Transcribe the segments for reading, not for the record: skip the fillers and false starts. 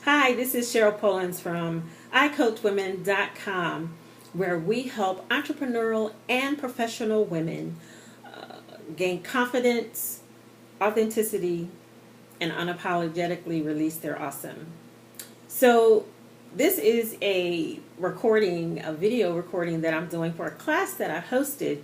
Hi, this is Cheryl Pullins from iCoachWomen.com, where we help entrepreneurial and professional women gain confidence, authenticity, and unapologetically release their awesome. So, this is a video recording that I'm doing for a class that I hosted.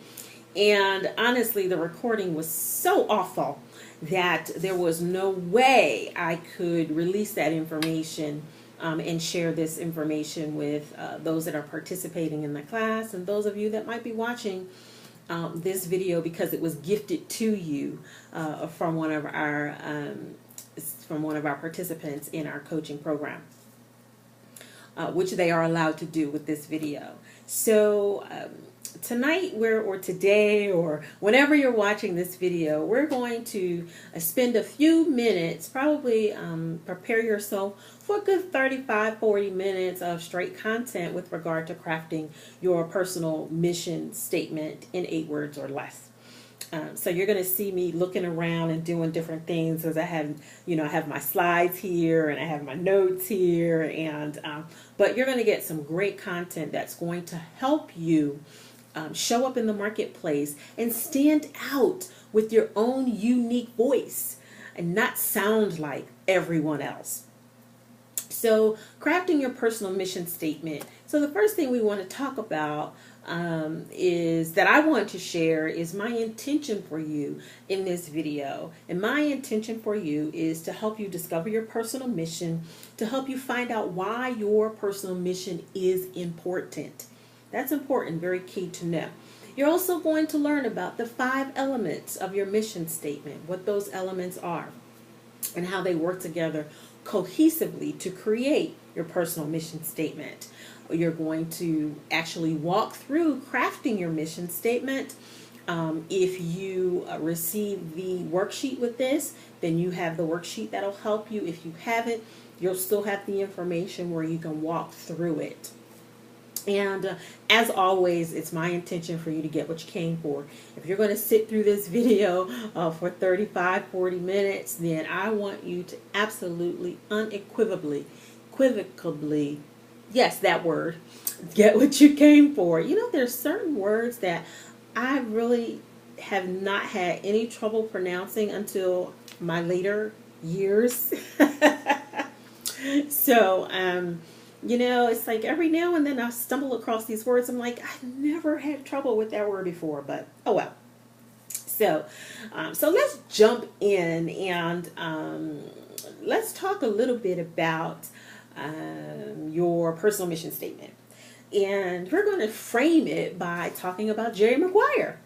And honestly, the recording was so awful that there was no way I could release that information and share this information with those that are participating in the class and those of you that might be watching this video because it was gifted to you from one of our participants in our coaching program, which they are allowed to do with this video. So tonight or today or whenever you're watching this video, we're going to spend a few minutes, probably prepare yourself for a good 35-40 minutes of straight content with regard to crafting your personal mission statement in 8 words or less. So you're going to see me looking around and doing different things as I have my slides here and I have my notes here, and but you're going to get some great content that's going to help you show up in the marketplace and stand out with your own unique voice and not sound like everyone else. So, crafting your personal mission statement. So the first thing we want to talk about is that I want to share is my intention for you in this video. And my intention for you is to help you discover your personal mission, to help you find out why your personal mission is important. That's important, very key to know. You're also going to learn about the 5 elements of your mission statement, what those elements are, and how they work together cohesively to create your personal mission statement. You're going to actually walk through crafting your mission statement. If you receive the worksheet with this, then you have the worksheet that'll help you. If you haven't, you'll still have the information where you can walk through it. And as always, it's my intention for you to get what you came for. If you're going to sit through this video for 35-40 minutes, then I want you to absolutely, unequivocally, yes, that word, get what you came for. You know, there's certain words that I really have not had any trouble pronouncing until my later years. So, it's like every now and then I stumble across these words. I'm like, I've never had trouble with that word before, but oh well. So let's jump in and let's talk a little bit about your personal mission statement. And we're going to frame it by talking about Jerry Maguire.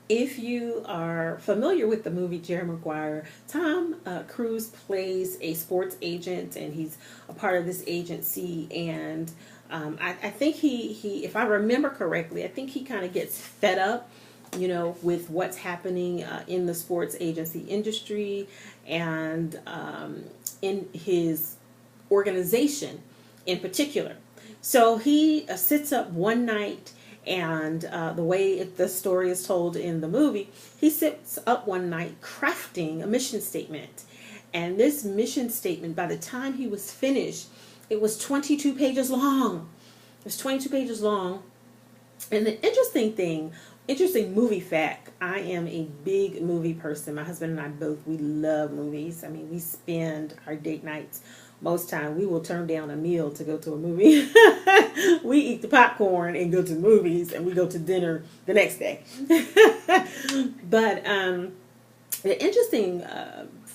If you are familiar with the movie Jerry Maguire, Tom Cruise plays a sports agent, and he's a part of this agency. And I think he, if I remember correctly, I think he kind of gets fed up, with what's happening in the sports agency industry and in his organization in particular. So he sits up one night. And the way the story is told in the movie, he sits up one night crafting a mission statement. And this mission statement, by the time he was finished, it was 22 pages long. It was 22 pages long. And the interesting movie fact, I am a big movie person. My husband and I both, we love movies. I mean, we spend our date nights. Most time we will turn down a meal to go to a movie. We eat the popcorn and go to the movies, and we go to dinner the next day. But the interesting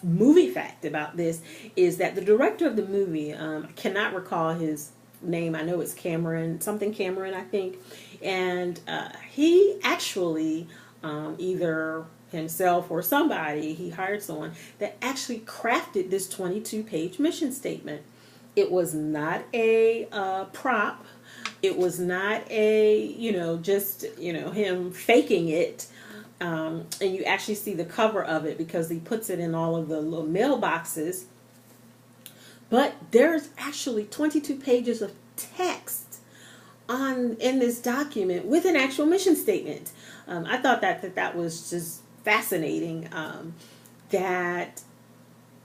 movie fact about this is that the director of the movie, I cannot recall his name. I know it's Cameron, I think. And he actually either himself or somebody, he hired someone that actually crafted this 22-page mission statement. It was not a prop. It was not a, him faking it. And you actually see the cover of it because he puts it in all of the little mailboxes. But there's actually 22 pages of text in this document with an actual mission statement. I thought that was just fascinating, that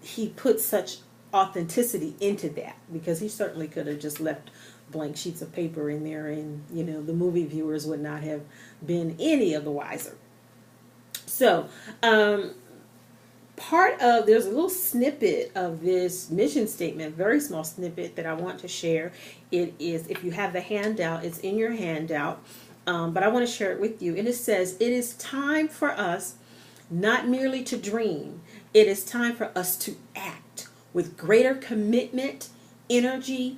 he put such authenticity into that, because he certainly could have just left blank sheets of paper in there, and the movie viewers would not have been any of the wiser. So there's a little snippet of this mission statement, very small snippet, that I want to share. It is, if you have the handout, it's in your handout, but I want to share it with you. And it says, "It is time for us not merely to dream, it is time for us to act with greater commitment, energy,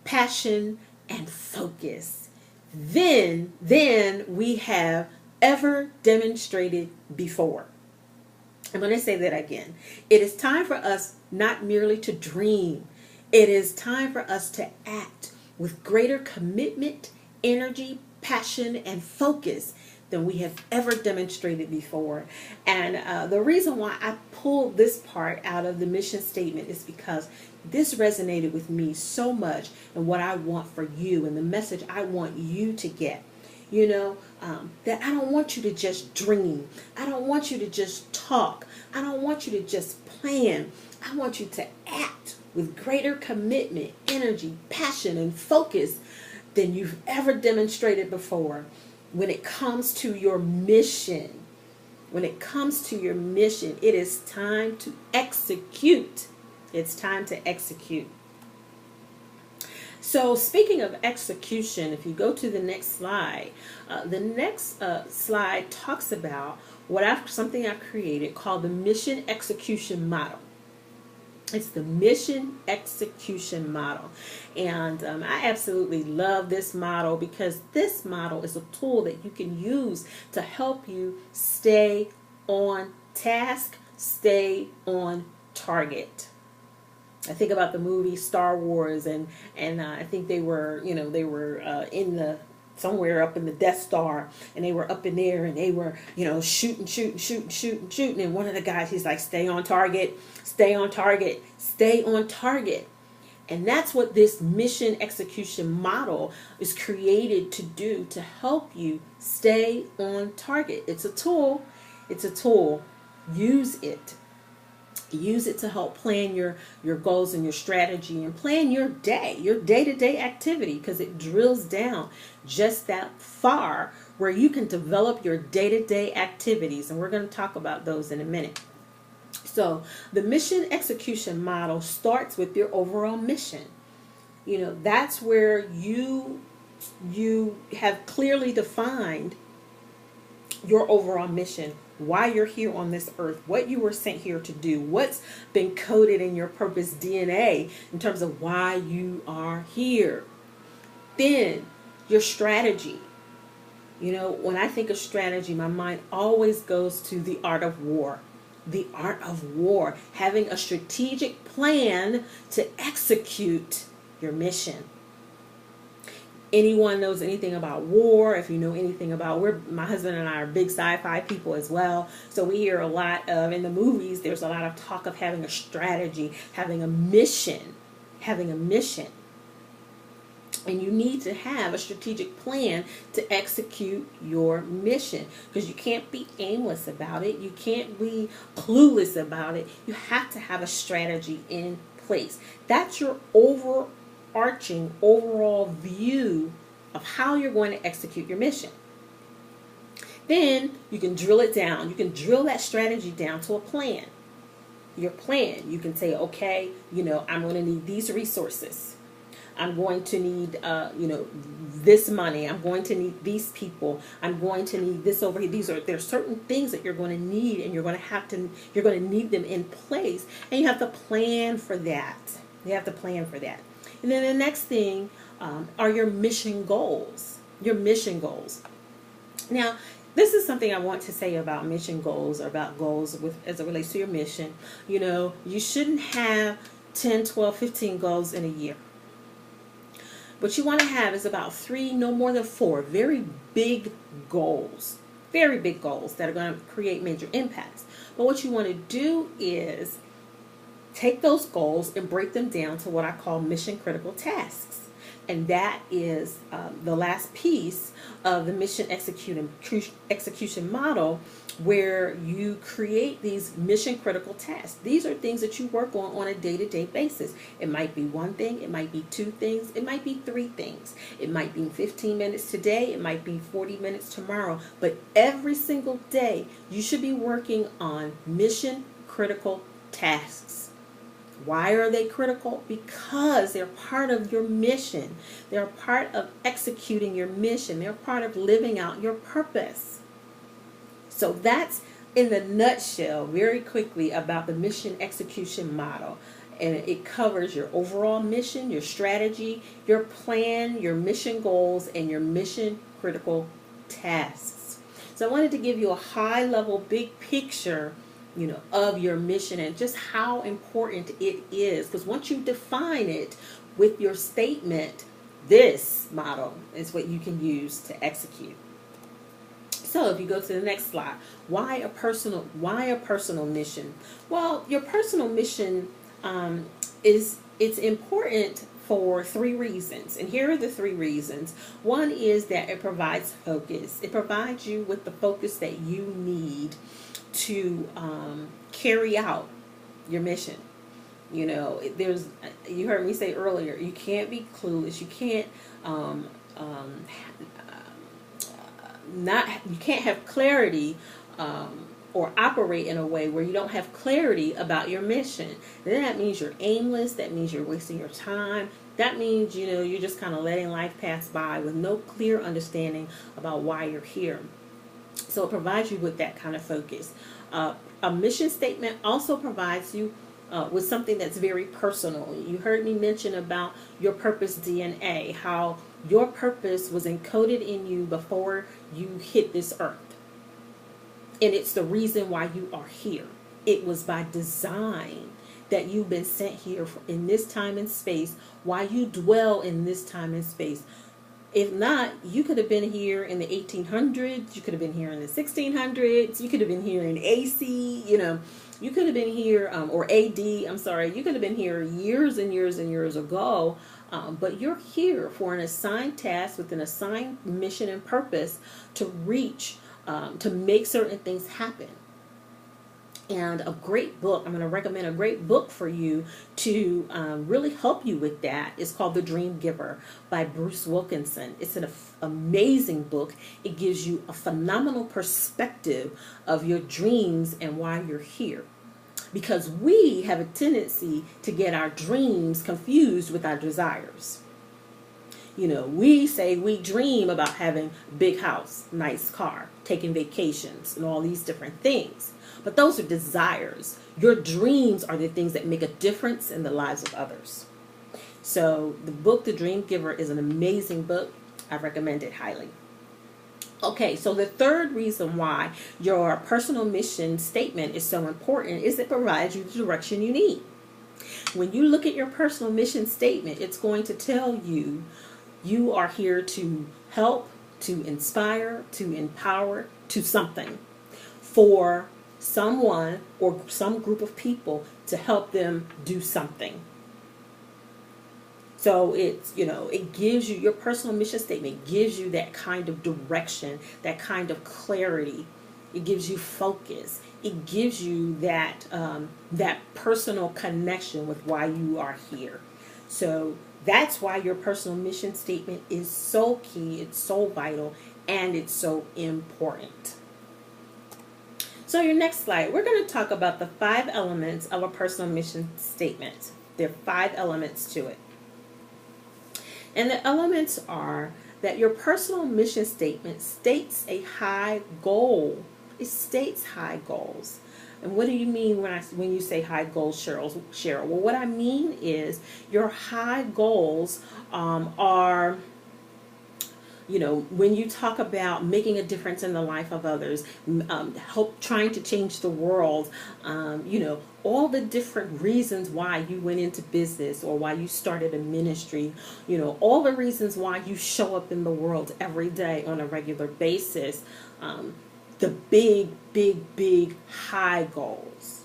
passion, and focus than we have ever demonstrated before." I'm going to say that again. It is time for us not merely to dream. It is time for us to act with greater commitment, energy, passion, and focus than we have ever demonstrated before. And the reason why I pulled this part out of the mission statement is because this resonated with me so much, and what I want for you, and the message I want you to get. That I don't want you to just dream. I don't want you to just talk. I don't want you to just plan. I want you to act with greater commitment, energy, passion, and focus than you've ever demonstrated before when it comes to your mission. When it comes to your mission, it is time to execute. It's time to execute. So speaking of execution, if you go to the next slide, slide talks about something I've created called the mission execution model. It's the mission execution model. And I absolutely love this model, because this model is a tool that you can use to help you stay on task, stay on target. I think about the movie Star Wars, and I think they were somewhere up in the Death Star, and they were up in there, and they were shooting, and one of the guys, he's like, stay on target, stay on target, stay on target. And that's what this mission execution model is created to do, to help you stay on target. It's a tool. Use it. Use it to help plan your goals and your strategy, and plan your day-to-day activity, because it drills down just that far where you can develop your day-to-day activities. And we're going to talk about those in a minute. So the mission execution model starts with your overall mission. That's where you have clearly defined your overall mission, why you're here on this earth, what you were sent here to do, what's been coded in your purpose DNA in terms of why you are here. Then your strategy. When I think of strategy, my mind always goes to the art of war. The art of war, having a strategic plan to execute your mission. Anyone knows anything about war, if you know anything about, my husband and I are big sci-fi people as well, so we hear a lot of, in the movies, there's a lot of talk of having a strategy, having a mission. And you need to have a strategic plan to execute your mission, because you can't be aimless about it. You can't be clueless about it. You have to have a strategy in place. That's your overarching, overall view of how you're going to execute your mission. Then you can drill it down. You can drill that strategy down to a plan. Your plan, you can say, okay, I'm going to need these resources. I'm going to need, this money. I'm going to need these people. I'm going to need this over here. There's certain things that you're going to need, and you're going to need them in place, and you have to plan for that. And then the next thing are your mission goals. Now, this is something I want to say about mission goals, or about goals as it relates to your mission. You shouldn't have 10, 12, 15 goals in a year. What you want to have is about 3, no more than 4 very big goals that are going to create major impacts. But what you want to do is take those goals and break them down to what I call mission critical tasks. And that is the last piece of the mission execution model, where you create these mission critical tasks. These are things that you work on a day-to-day basis. It might be one thing, it might be two things, it might be three things. It might be 15 minutes today, it might be 40 minutes tomorrow, but every single day you should be working on mission critical tasks. Why are they critical? Because they're part of your mission. They're part of executing your mission. They're part of living out your purpose. So that's, in the nutshell, very quickly, about the mission execution model. And it covers your overall mission, your strategy, your plan, your mission goals, and your mission critical tasks. So I wanted to give you a high level, big picture, of your mission and just how important it is. Because once you define it with your statement, this model is what you can use to execute. So if you go to the next slide, why a personal mission? Well, your personal mission it's important for three reasons. And here are the three reasons. One is that it provides focus. It provides you with the focus that you need to carry out your mission. You heard me say earlier, you can't be clueless. You can't you can't have clarity or operate in a way where you don't have clarity about your mission. And then that means you're aimless. That means you're wasting your time. That means, you're just kind of letting life pass by with no clear understanding about why you're here. So it provides you with that kind of focus. A mission statement also provides you with something that's very personal. You heard me mention about your purpose DNA, how your purpose was encoded in you before you hit this earth. And it's the reason why you are here. It was by design that you've been sent here in this time and space, why you dwell in this time and space. If not, you could have been here in the 1800s, you could have been here in the 1600s, you could have been here in AC, you could have been here, or AD, I'm sorry, you could have been here years and years and years ago, but you're here for an assigned task with an assigned mission and purpose to reach, to make certain things happen. And a great book, I'm going to recommend a great book for you to really help you with that. It's called The Dream Giver by Bruce Wilkinson. It's an amazing book. It gives you a phenomenal perspective of your dreams and why you're here. Because we have a tendency to get our dreams confused with our desires. We say we dream about having a big house, nice car, taking vacations, and all these different things. But those are desires. Your dreams are the things that make a difference in the lives of others. So the book, The Dream Giver, is an amazing book. I recommend it highly. Okay, so the third reason why your personal mission statement is so important is it provides you the direction you need. When you look at your personal mission statement, it's going to tell you you are here to help, to inspire, to empower, to something, for someone or some group of people, to help them do something. So it's, it gives you, your personal mission statement gives you that kind of direction, that kind of clarity. It gives you focus. It gives you that that personal connection with why you are here. So that's why your personal mission statement is so key, it's so vital, and it's so important. So your next slide, we're going to talk about the 5 elements of a personal mission statement. There are 5 elements to it. And the elements are that your personal mission statement states a high goal. It states high goals. And what do you mean when you say high goals, Cheryl? Well, what I mean is your high goals are, when you talk about making a difference in the life of others, trying to change the world, all the different reasons why you went into business or why you started a ministry, all the reasons why you show up in the world every day on a regular basis, the big, big, big high goals.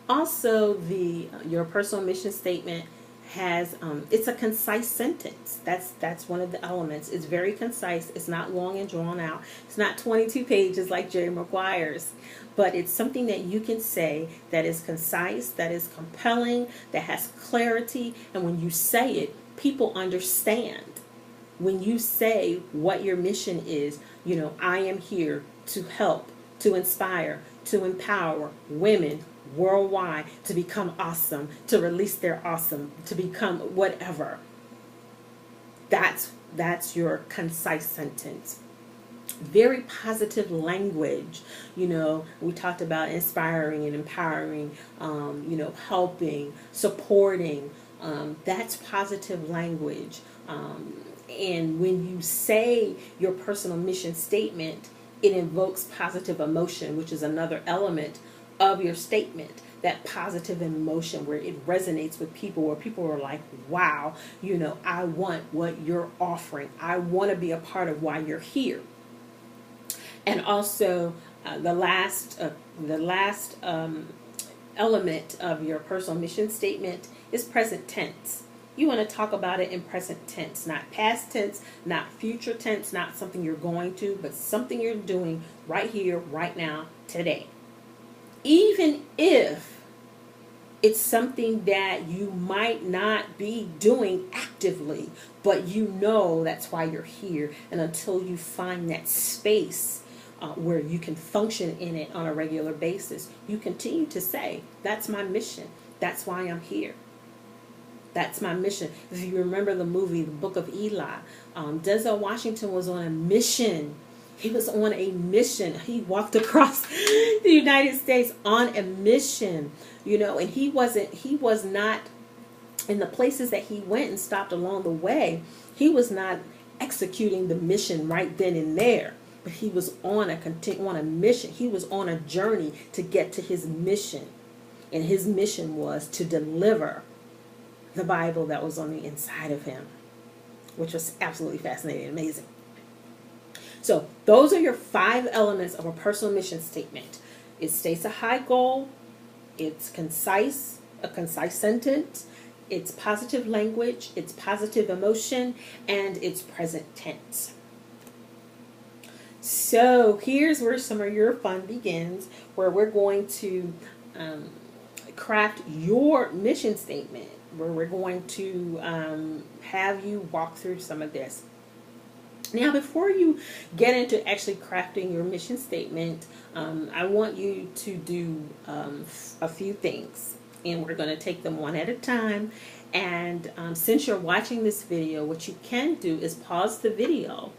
Also, the your personal mission statement has it's a concise sentence. That's one of the elements. It's very concise. It's not long and drawn out. It's not 22 pages like Jerry Maguire's, but it's something that you can say that is concise, that is compelling, that has clarity, and when you say it, people understand. When you say what your mission is, I am here to help, to inspire, to empower women worldwide to become awesome, to release their awesome, to become whatever. That's your concise sentence. Very positive language. We talked about inspiring and empowering, helping, supporting. That's positive language. And when you say your personal mission statement, it invokes positive emotion, which is another element of your statement. That positive emotion where it resonates with people, where people are like, wow, I want what you're offering. I want to be a part of why you're here. And also the last element of your personal mission statement is present tense. You want to talk about it in present tense, not past tense, not future tense, not something you're going to, but something you're doing right here, right now, today. Even if it's something that you might not be doing actively, but that's why you're here. And until you find that space where you can function in it on a regular basis, you continue to say, that's my mission. That's why I'm here. That's my mission. If you remember the movie, The Book of Eli, Denzel Washington was on a mission. He was on a mission. He walked across the United States on a mission, and he was not, in the places that he went and stopped along the way, he was not executing the mission right then and there. But he was on a mission. He was on a journey to get to his mission. And his mission was to deliver the Bible that was on the inside of him, which was absolutely fascinating and amazing. So those are your 5 elements of a personal mission statement. It states a high goal. It's concise, a concise sentence. It's positive language. It's positive emotion. And it's present tense. So here's where some of your fun begins, where we're going to craft your mission statement, where we're going to have you walk through some of this. Now, before you get into actually crafting your mission statement, I want you to do a few things, and we're going to take them one at a time. And since you're watching this video, what you can do is pause the video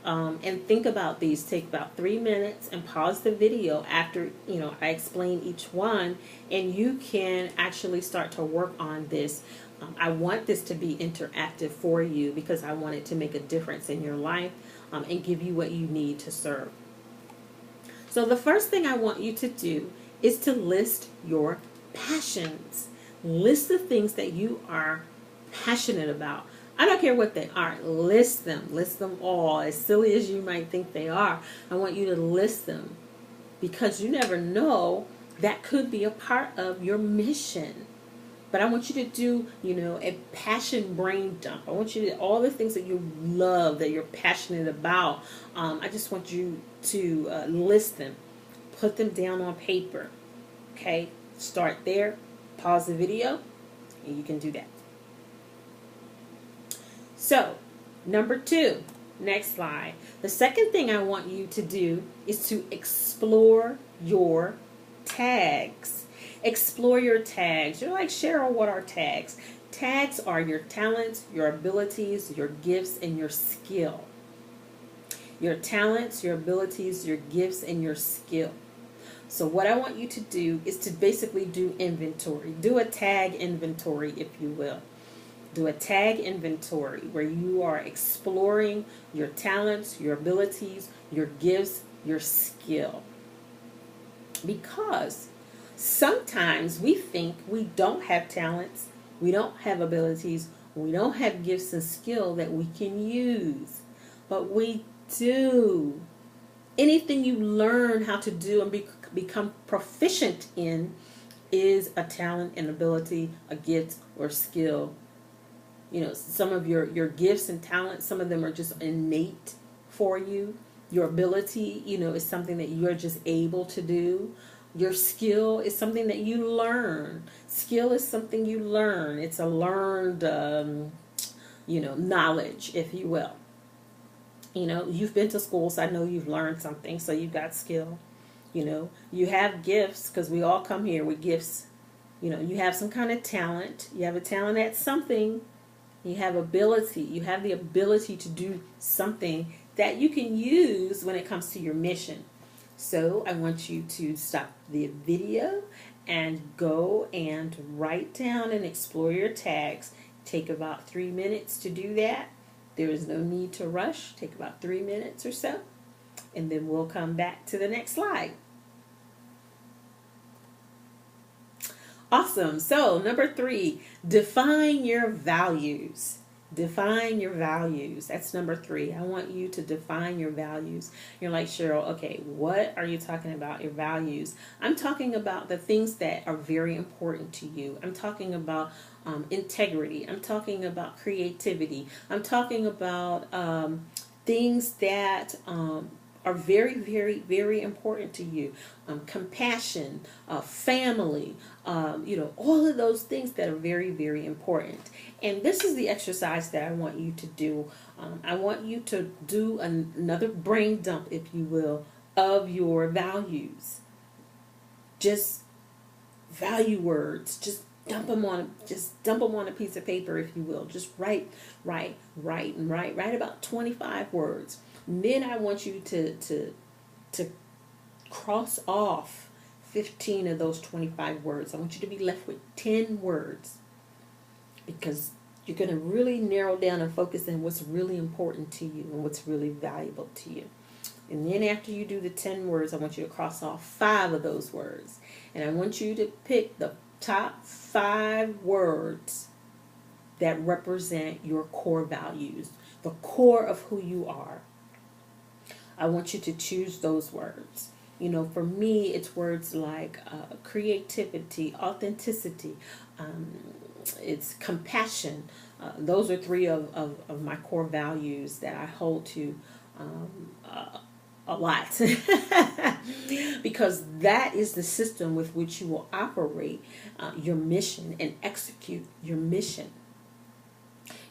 and think about these. Take about 3 minutes and pause the video after I explain each one, and you can actually start to work on this. I want this to be interactive for you because I want it to make a difference in your life and give you what you need to serve. So the first thing I want you to do is to list your passions. List the things that you are passionate about. I don't care what they are. List them. List them all. As silly as you might think they are, I want you to list them, because you never know, that could be a part of your mission. But I want you to do, a passion brain dump. I want you to, all the things that you love, that you're passionate about, I just want you to list them. Put them down on paper. Okay? Start there. Pause the video, and you can do that. So, number 2, next slide. The second thing I want you to do is to explore your tags. Explore your tags. You're like, Cheryl, what are tags? Tags are your talents, your abilities, your gifts, and your skill. Your talents, your abilities, your gifts, and your skill. So what I want you to do is to basically do inventory. Do a tag inventory, if you will. Do a tag inventory where you are exploring your talents, your abilities, your gifts, your skill. Because sometimes we think we don't have talents, we don't have abilities, we don't have gifts and skill that we can use. But we do. Anything you learn how to do and become proficient in is a talent, an ability, a gift, or skill. Some of your gifts and talents, some of them are just innate for you. Your ability, is something that you're just able to do. Your skill is something that you learn. Skill is something you learn. It's a learned, knowledge, if you will. You've been to school, so I know you've learned something, so you've got skill. You have gifts, because we all come here with gifts. You have some kind of talent. You have a talent at something. You have ability. You have the ability to do something that you can use when it comes to your mission. So I want you to stop the video and go and write down and explore your tags. Take about 3 minutes to do that. There is no need to rush. Take about 3 minutes or so. And then we'll come back to the next slide. Awesome. So number 3, define your values. Define your values. That's number 3. I want you to define your values. You're like, Cheryl, okay, what are you talking about, your values? I'm talking about the things that are very important to you. I'm talking about integrity. I'm talking about creativity. I'm talking about things that are very, very, very important to you. Compassion, family, all of those things that are very, very important. And this is the exercise that I want you to do. I want you to do another brain dump, if you will, of your values. Just value words. Just dump them on a piece of paper, if you will. Just write about 25 words. And then I want you to cross off 15 of those 25 words. I want you to be left with 10 words, because you're going to really narrow down and focus on what's really important to you and what's really valuable to you. And then after you do the 10 words, I want you to cross off 5 of those words. And I want you to pick the top 5 words that represent your core values, the core of who you are. I want you to choose those words. For me, it's words like creativity, authenticity, it's compassion. Those are 3 of my core values that I hold to a lot. Because that is the system with which you will operate your mission and execute your mission.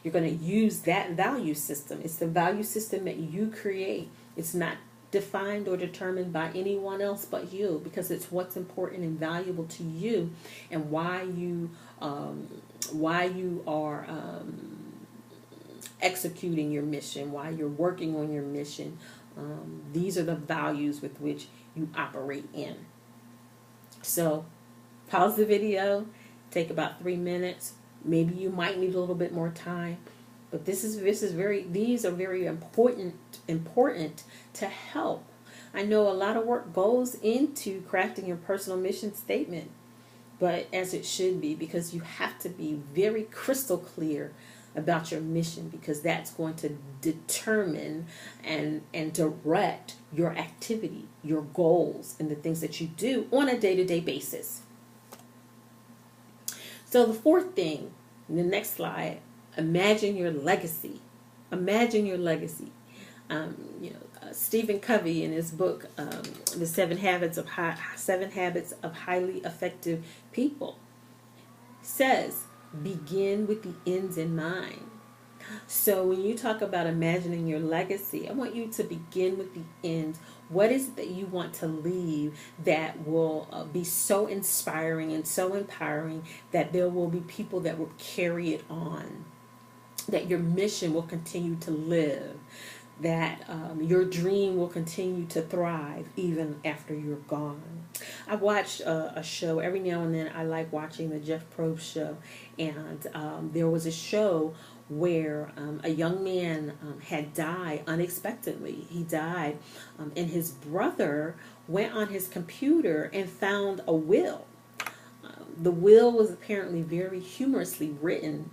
You're going to use that value system. It's the value system that you create. It's not defined or determined by anyone else but you, because it's what's important and valuable to you, and why you are executing your mission, why you're working on your mission. These are the values with which you operate in. So pause the video, take about 3 minutes. Maybe you might need a little bit more time, but these are very important to help. I know a lot of work goes into crafting your personal mission statement, but as it should be, because you have to be very crystal clear about your mission, because that's going to determine and direct your activity, your goals, and the things that you do on a day-to-day basis. So the 4th thing, in the next slide, imagine your legacy. Imagine your legacy. Stephen Covey, in his book, The 7 Habits of Highly Effective People, says, begin with the ends in mind. So when you talk about imagining your legacy, I want you to begin with the ends. What is it that you want to leave that will be so inspiring and so empowering that there will be people that will carry it on, that your mission will continue to live, that your dream will continue to thrive even after you're gone. I watch a show every now and then. I like watching the Jeff Probst show, and there was a show where a young man had died unexpectedly. He died, and his brother went on his computer and found a will. the will was apparently very humorously written.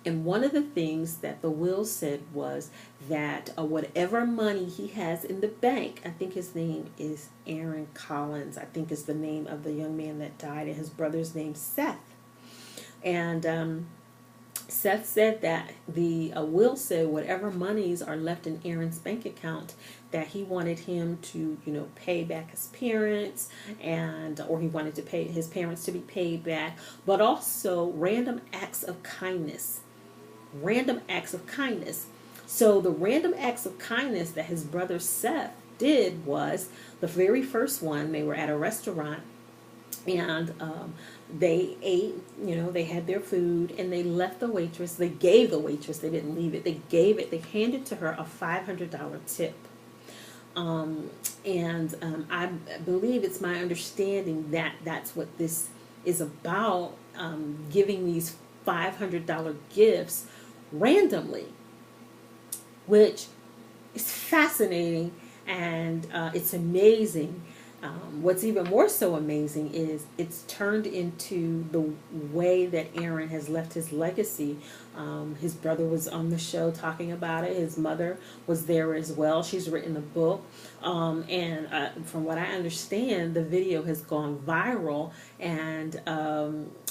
And one of the things that the will said was that whatever money he has in the bank, I think his name is Aaron Collins, I think is the name of the young man that died, and his brother's name Seth. And Seth said that the will said whatever monies are left in Aaron's bank account, that he wanted him to, pay back his parents, or he wanted to pay his parents to be paid back, but also random acts of kindness. Random acts of kindness. So the random acts of kindness that his brother Seth did was, the very first one, they were at a restaurant, and they ate, they had their food, and they left the waitress, they gave the waitress, they didn't leave it, they handed to her a $500 tip. I believe, it's my understanding that that's what this is about, giving these $500 gifts randomly, which is fascinating, and it's amazing. What's even more so amazing is it's turned into the way that Aaron has left his legacy. His brother was on the show talking about it. His mother was there as well. She's written a book. And from what I understand, the video has gone viral. And,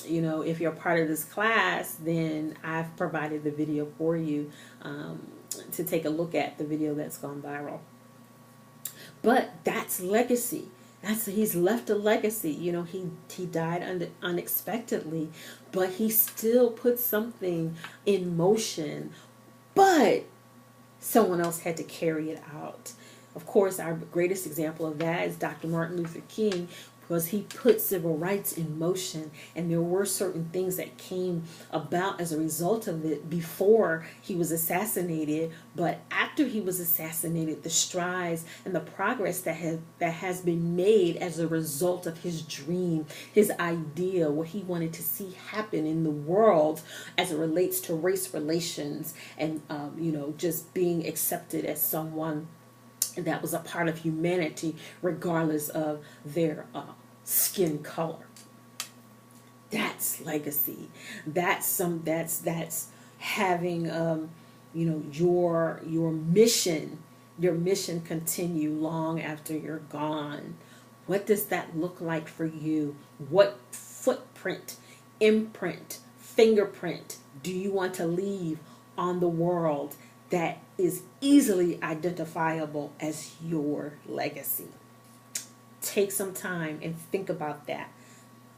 if you're part of this class, then I've provided the video for you to take a look at, the video that's gone viral. But that's legacy. He's left a legacy. He died unexpectedly, but he still put something in motion, but someone else had to carry it out. Of course, our greatest example of that is Dr. Martin Luther King, because he put civil rights in motion, and there were certain things that came about as a result of it before he was assassinated. But after he was assassinated, the strides and the progress that has been made as a result of his dream, his idea, what he wanted to see happen in the world as it relates to race relations, and just being accepted as someone that was a part of humanity, regardless of their skin color. That's legacy. That's having your mission continue long after you're gone. What does that look like for you? What footprint, imprint, fingerprint do you want to leave on the world that is easily identifiable as your legacy? Take some time and think about that.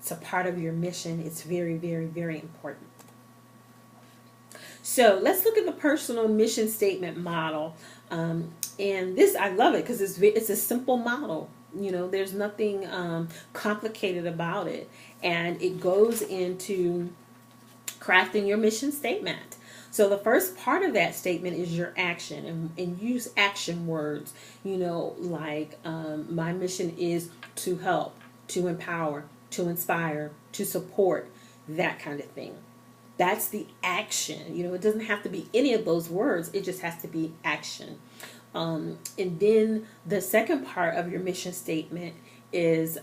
It's a part of your mission. It's very, very, very important. So let's look at the personal mission statement model. And this, I love it because it's a simple model. There's nothing complicated about it. And it goes into crafting your mission statement. So the first part of that statement is your action, and use action words, like my mission is to help, to empower, to inspire, to support, that kind of thing. That's the action. It doesn't have to be any of those words. It just has to be action. And then the second part of your mission statement is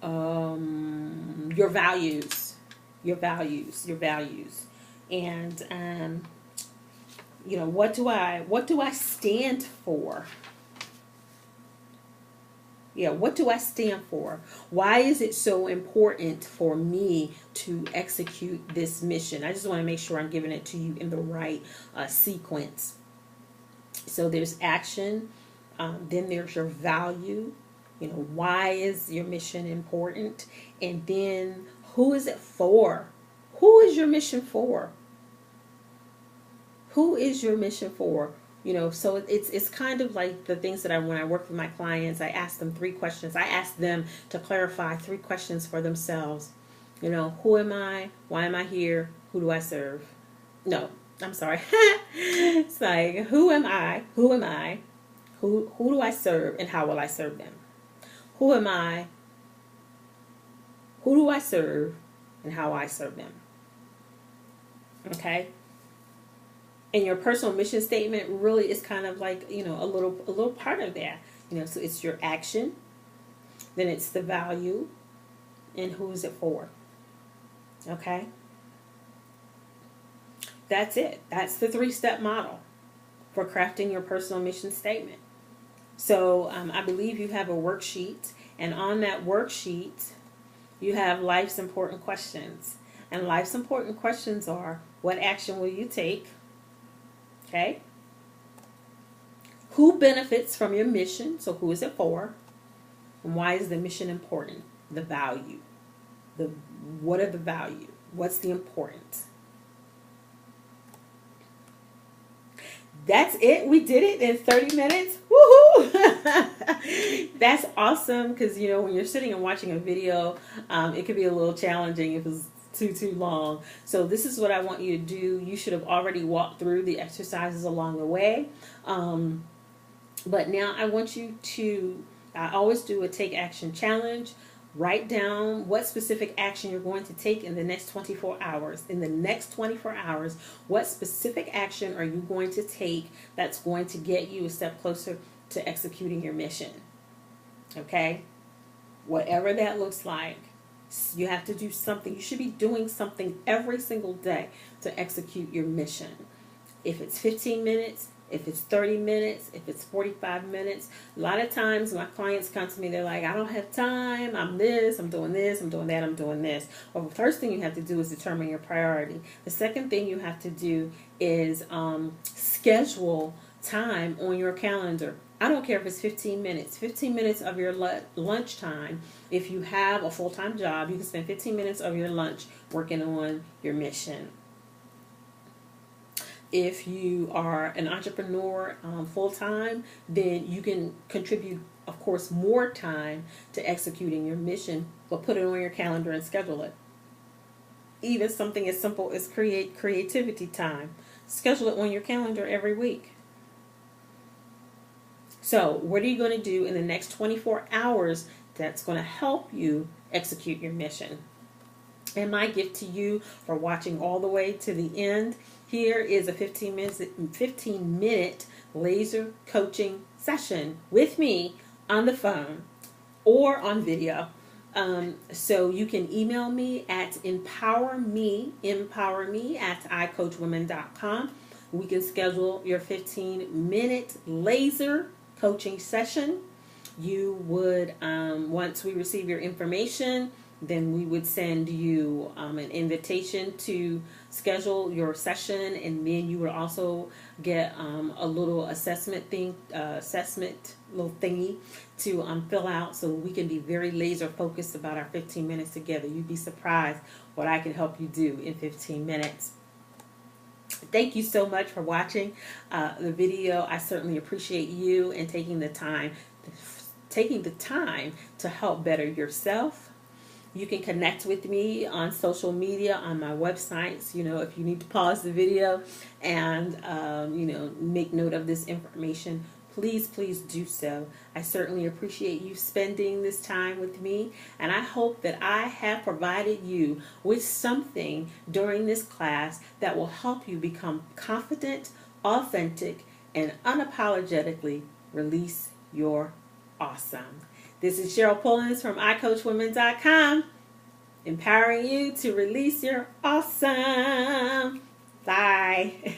your values. Your values. And what do I stand for? What do I stand for? Why is it so important for me to execute this mission? I just want to make sure I'm giving it to you in the right sequence. So there's action, then there's your value. Why is your mission important? And then who is it for? Who is your mission for? Who is your mission for? So it's kind of like the things that when I work with my clients, I ask them 3 questions. I ask them to clarify 3 questions for themselves. Who am I? Why am I here? Who do I serve? No, I'm sorry. It's like, who am I? Who am I? Who do I serve, and how will I serve them? Who am I? Who do I serve, and how I serve them? Okay? And your personal mission statement really is kind of like, a little part of that. So it's your action, then it's the value, and who is it for. Okay? That's it. That's the 3-step model for crafting your personal mission statement. So I believe you have a worksheet, and on that worksheet, you have life's important questions. And life's important questions are, what action will you take? Okay? Who benefits from your mission? So who is it for? And why is the mission important? The value. What are the value? What's the importance? That's it. We did it in 30 minutes. Woohoo! That's awesome, because, you know, when you're sitting and watching a video, it could be a little challenging if it's too long. So this is what I want you to do. You should have already walked through the exercises along the way. But now I want you to, I always do a take action challenge. Write down what specific action you're going to take in the next 24 hours. In the next 24 hours, what specific action are you going to take that's going to get you a step closer to executing your mission? Okay? Whatever that looks like, you have to do something. You should be doing something every single day to execute your mission. If it's 15 minutes, if it's 30 minutes, if it's 45 minutes. A lot of times my clients come to me, they're like, I don't have time, I'm this, I'm doing this, I'm doing that, I'm doing this. Well, the first thing you have to do is determine your priority. The second thing you have to do is schedule time on your calendar. I don't care if it's 15 minutes. 15 minutes of your lunch time. If you have a full-time job, you can spend 15 minutes of your lunch working on your mission. If you are an entrepreneur full-time, then you can contribute, of course, more time to executing your mission, but put it on your calendar and schedule it. Even something as simple as creativity time. Schedule it on your calendar every week. So what are you going to do in the next 24 hours that's going to help you execute your mission? And my gift to you for watching all the way to the end, here is a 15-minute laser coaching session with me on the phone or on video. So you can email me at empowerme at icoachwomen.com. We can schedule your 15-minute laser coaching session. You would, once we receive your information, then we would send you an invitation to schedule your session, and then you would also get a little assessment little thingy to fill out, so we can be very laser focused about our 15 minutes together. You'd be surprised what I can help you do in 15 minutes. Thank you so much for watching the video. I certainly appreciate you and taking the time to help better yourself. You can connect with me on social media, on my websites. You know, if you need to pause the video and, make note of this information, please do so. I certainly appreciate you spending this time with me, and I hope that I have provided you with something during this class that will help you become confident, authentic, and unapologetically release your awesome. This is Cheryl Pullins from iCoachWomen.com, empowering you to release your awesome. Bye.